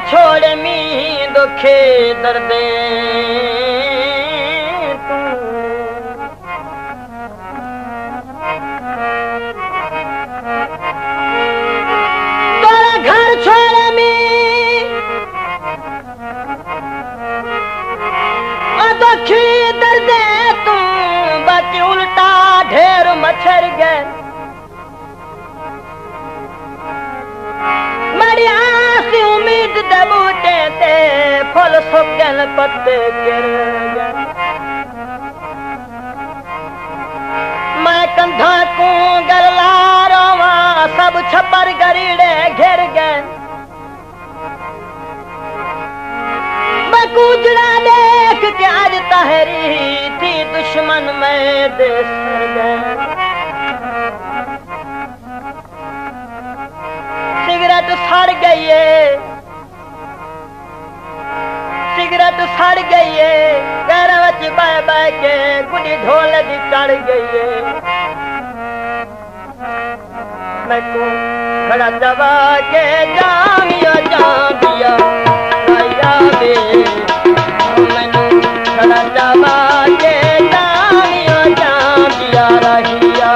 छोड़ मी दुखे दर्दे तोरा घर छोड़ मी दुखी दर्दे तू बाकी उल्टा ढेर मच्छर गए मरी आसी उम्मीद दे बूटे ते फल सुकल पत्ते गिर गए मैं कंधा को गरला रोवा सब छपर गरीड़े घेर गए मैं कूजड़ा देख के आज तहरी थी दुश्मन में देश गए सिगरेट सड़ गई है सिगरेट सड़ गई है पैर वच बह बह के गुड़ी ढोल दी चढ़ गई है मैं को खड़ा दबा के जामिया जामिया आया बे मैनू खड़ा दबा के जामिया जामिया रहिया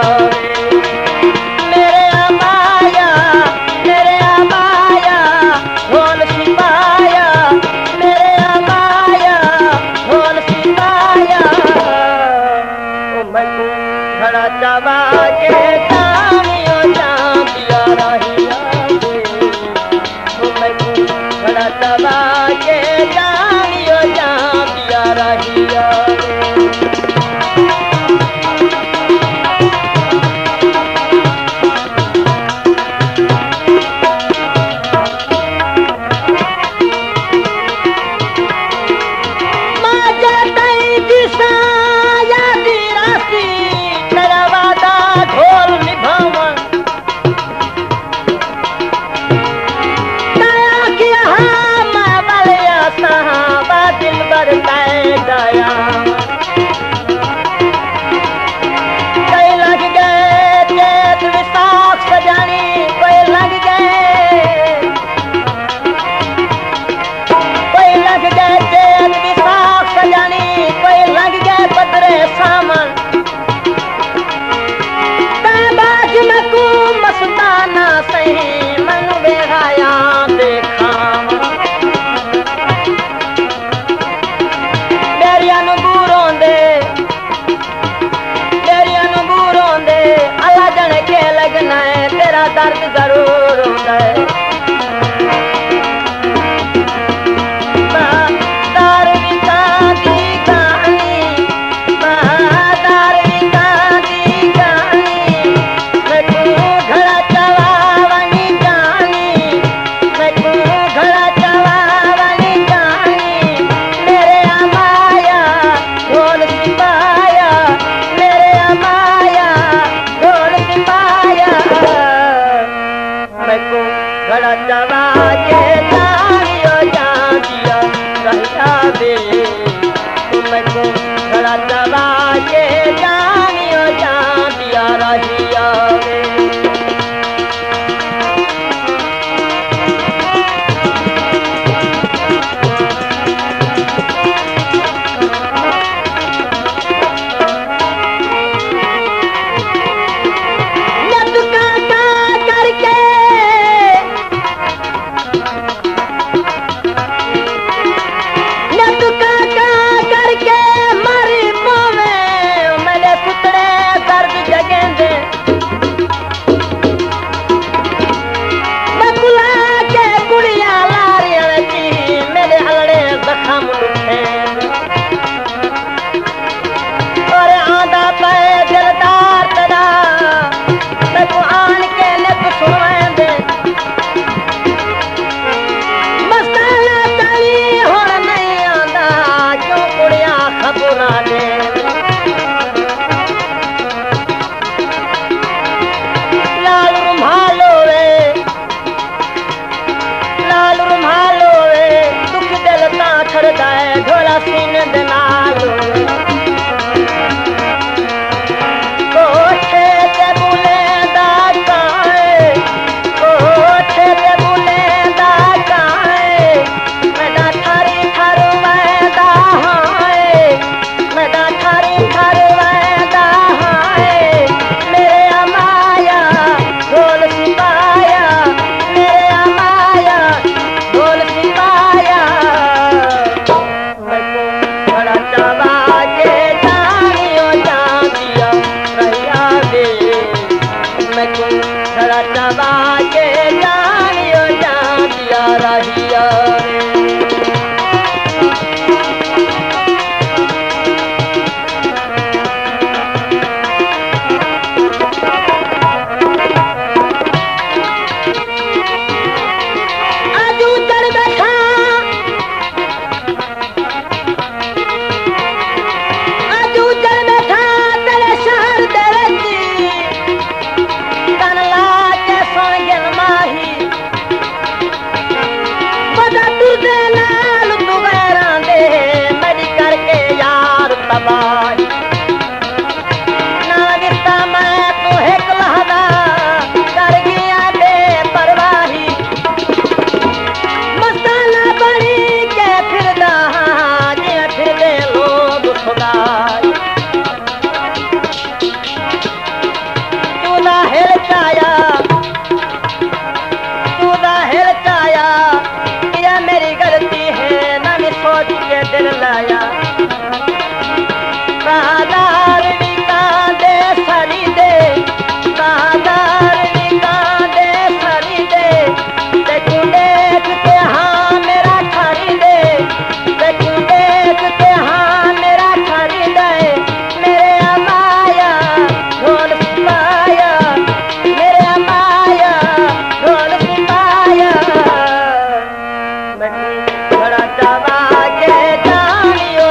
नाल रुमालो दुख दिल ता छड़दा है ढोला सीने दे नाल कोठे ते बुलेंदा काए कोठे ते बुलेंदा काए मैदा थारी थार वैदा हाए मैदा थारी थार वैदा हाए मेरे अमाया ढोल सिपाया मेरे अमाया ढोल सिपाया मैं को बड़ा चावा के जानियो जान दिया रहिया दे मैं को बड़ा चावा के जानियो जान दिया रहिया आजू चढ़ बैठा आजू चढ़ बैठा तेरे शहर दे रची कन ला के सुन गिन माही बदा तुरदे नाल तू गैरां दे मेरी करके यार तबाही ना गिरता मैं तू एक लहदा कर गया दे परवाही मसाला बनी के फिरदा जे फिरदे लोग खुदाई तू ना हिल चाया तू ना हिल चाया किया मेरी गलती है ना मैं सोच के दिल लाया बाजार निका दे सरी दे बाजार निका दे सरी दे देखूं देख के हाँ मेरा खरीदे देखूं देख के हाँ मेरा खरीदे मेरे अमाया ढोल सिपाया मेरे अमाया ढोल सिपाया मैं बड़ा चावा के जानियो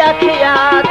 अखिया